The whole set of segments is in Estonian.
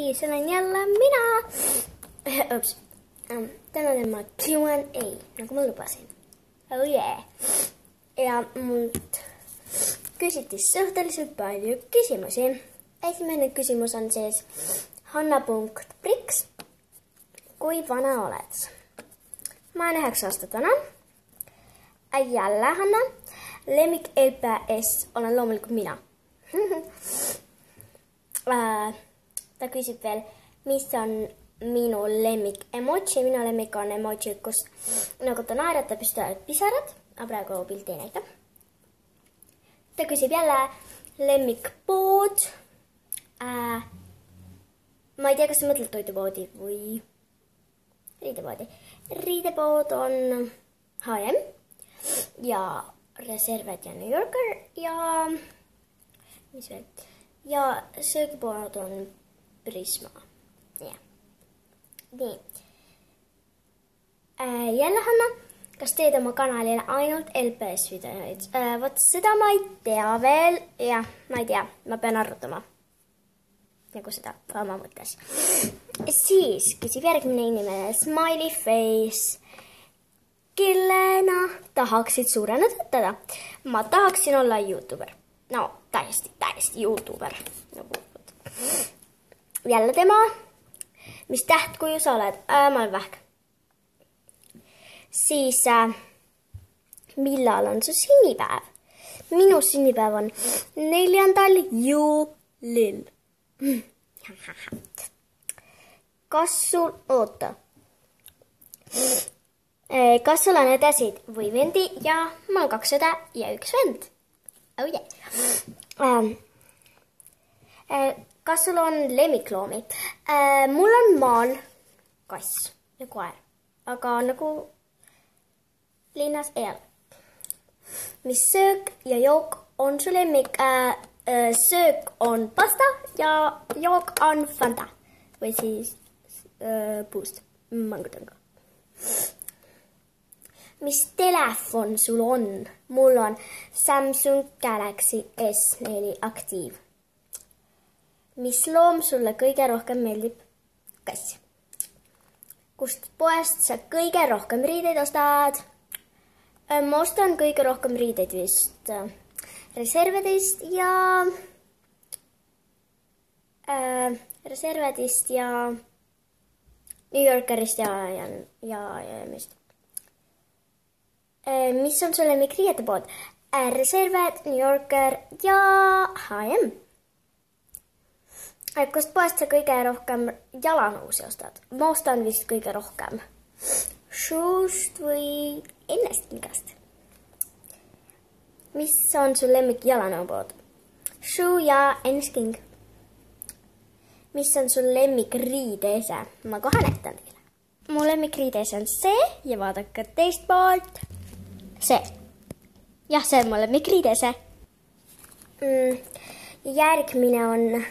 Hei, se olen jälleen minä. Ups. Tänään on mä Q&A, niin kuin mä lupasin. Oh yeah. Ja mut kysyttiin suhteellisen paljon kysymyksiä. Ensimmäinen kysymys on siis Hanna.Brix. Kui vana olet? Mä oon 9-vuotiaana. Jällä Hanna. Lemmikelpääs olen loomulikult minä. Tää kysyt vielä, missä on minun lemmik-emoji. Minun lemmik on emoji, kun nairatta pystyvät pisarat. Praegu pilti näitä. Tää kysyt vielä lemmikpood. Mä en tiedä, kas sä mõtled toidupoodi või riidepoodi. Riidepood on H&M ja Reserved ja New Yorker ja mis veel? Ja söögipood on Prisma. Yeah. Nii. Jälle Hanna, kas teed oma kanalile ainult LPS-videoid? Vot seda ma ei tea veel ja ma ei tea, ma pean arutama. Nagu seda oma mõttes. Siis küsib järgmine inimene Smiley Face. Kellena tahaksid suurena töötada? Ma tahaksin olla YouTuber. No, täiesti YouTuber. Jälle tema. Mis tähtkuju sa oled? Ma olen vähk. Siis, millal on su sünnipäev? Minu sünnipäev on 4. juulil. Kas sul, oota. Kas sul on õdesid või vendi ja ma olen 2 õde ja 1 vend. Oh yeah. Kas sul on lemmikloomi? Mul on maal kass ja koer, aga nagu linnas ei ole. Mis söök ja jook on su lemmik? Söök on pasta ja jook on Fanta või siis Boost mangutõnga. Mis telefon sul on? Mul on Samsung Galaxy S4 aktiiv. Mis loom sulle kõige rohkem meeldib? Kass. Kust poest sa kõige rohkem riideid ostad? Ma ostan kõige rohkem riideid vist Reservedist ja New Yorkerist ja mist. Mis on su lemmikriietepood? Reserved, New Yorker ja H&M. Kust poest sa kõige rohkem jalanõusi ostad? Ma ostan vist kõige rohkem Shoest või Ennestmingast. Mis on su lemmik jalanõupood? Shoe ja Ennestking. Mis on su lemmik riideese? Ma kohe näitan teile. Mu lemmik riideese on see ja vaadake teist poolt. See. Jah, see on mu lemmik riideese. Järgmine on...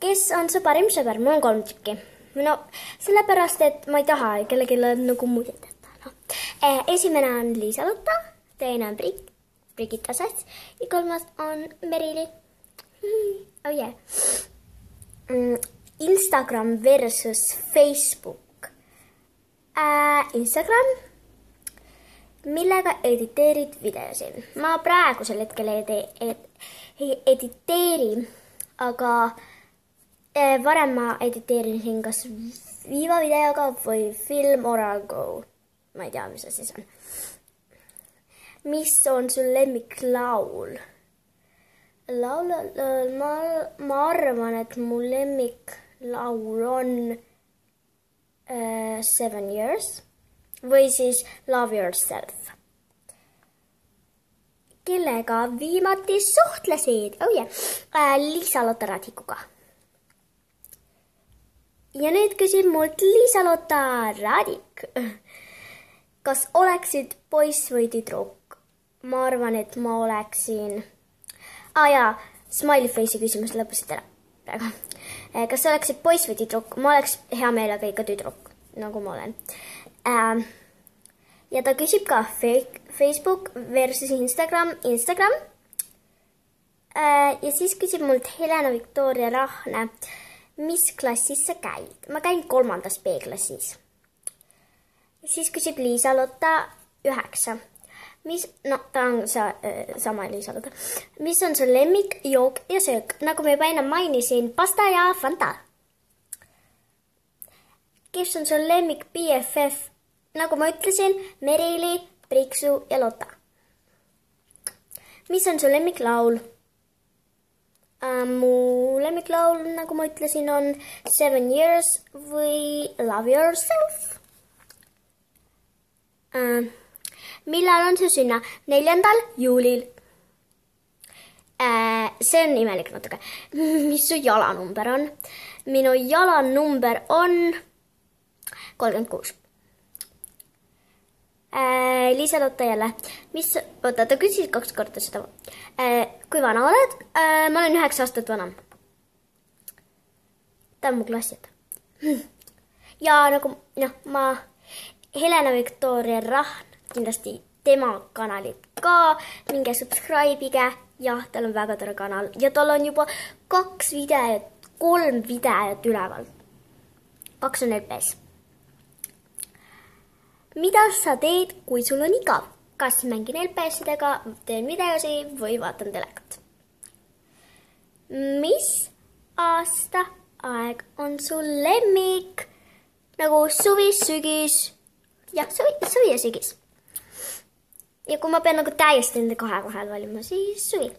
Kes on su parim sõber? Mul on 3 tükki. No, sellepärast, et ma ei taha kellelgi nagu muidet jätta. No. Esimene on Liisa-Lotta, teine on Brigitta Sats ja 3. on Merili. Oh yeah. Instagram versus Facebook. Instagram. Millega editeerid videosid? Ma praegusel hetkel ei editeeri, aga varem ma editeerisin kas Viva videoga või Film Oral Go. Ma ei tea, mis see siis on. Mis on sul lemmiklaul? Ma arvan, et mu lemmiklaul on 7 Years või siis Love Yourself. Kellega viimati suhtlesid? Oh yeah. Liisa-Lotta Radikuga. Ja nüüd küsib mult Liisa-Lotta Radik. Kas oleksid poiss või tüdruk? Ma arvan, et ma oleksin... jaa, Smiley Face'i küsimus lõpusid ära. Kas oleksid poiss või tüdruk? Ma oleks hea meelega ikka tüdruk, nagu ma olen. Ja ta küsib ka Facebook versus Instagram. Ja siis küsib mult Helena Victoria Rahne. mis klassis sa käid? Ma käin 3. B-klassis. Siis küsib Liisa-Lotta 9. Ta on sama Liisa-Lotta. Mis on su lemmik, jook ja söök? Nagu me juba enne mainisin, pasta ja Fanta. Kes on su lemmik BFF? Nagu ma ütlesin, Merili, Priksu ja Lotta. Mis on su lemmiklaul? Mu lemmiklaul, nagu ma ütlesin, on 7 Years või Love Yourself. Millal on su sünna? 4. juulil. See on imelik natuke. Mis su jalanumber on? Minu jalanumber on 36. Liisa-Lotta jälle. Oota, ta küsis 2 korda seda. Kui vana oled? Ma olen 9 aastat vanam. Ta on mu klassijad. Ja nagu, ma Helena Victoria Rahn, kindlasti tema kanalit ka. Minge subscribe'ige. Jah, tal on väga tore kanal. Ja tal on juba 2 videot, 3 videot üleval. 2 on LPs. Mida sa teed, kui sul on igav? Kas mängin LPS-idega, teen videosi või vaatan telekat? Mis aasta aeg on sul lemmik? Nagu suvi, sügis. Jah, suvi ja sügis. Ja kui ma pean nagu täiesti nende 2 vahel valima, siis suvi.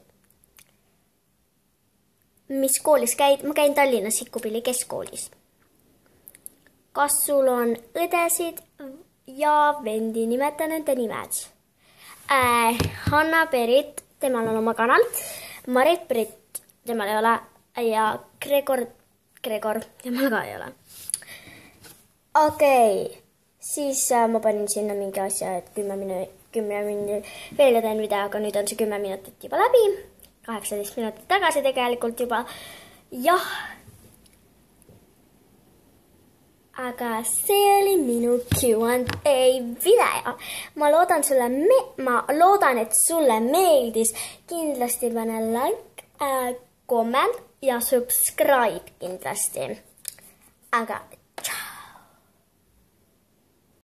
Mis koolis käid? Ma käin Tallinnas Sikkupilli keskkoolis. Kas sul on õdesid ja vendi, nimeta nende nimed? Hanna-Berit, temal on oma kanal. Marit-Britt, temal ei ole. Ja Gregor, temal ka ei ole. Okei. Siis ma panin sinna mingi asja, et 10 minutit veel teen video, aga nüüd on see 10 minutit juba läbi. 18 minutit tagasi tegelikult juba. Jah. Aga see oli minu Q&A video. Ma loodan, et sulle meeldis. Kindlasti pane like, comment ja subscribe kindlasti. Aga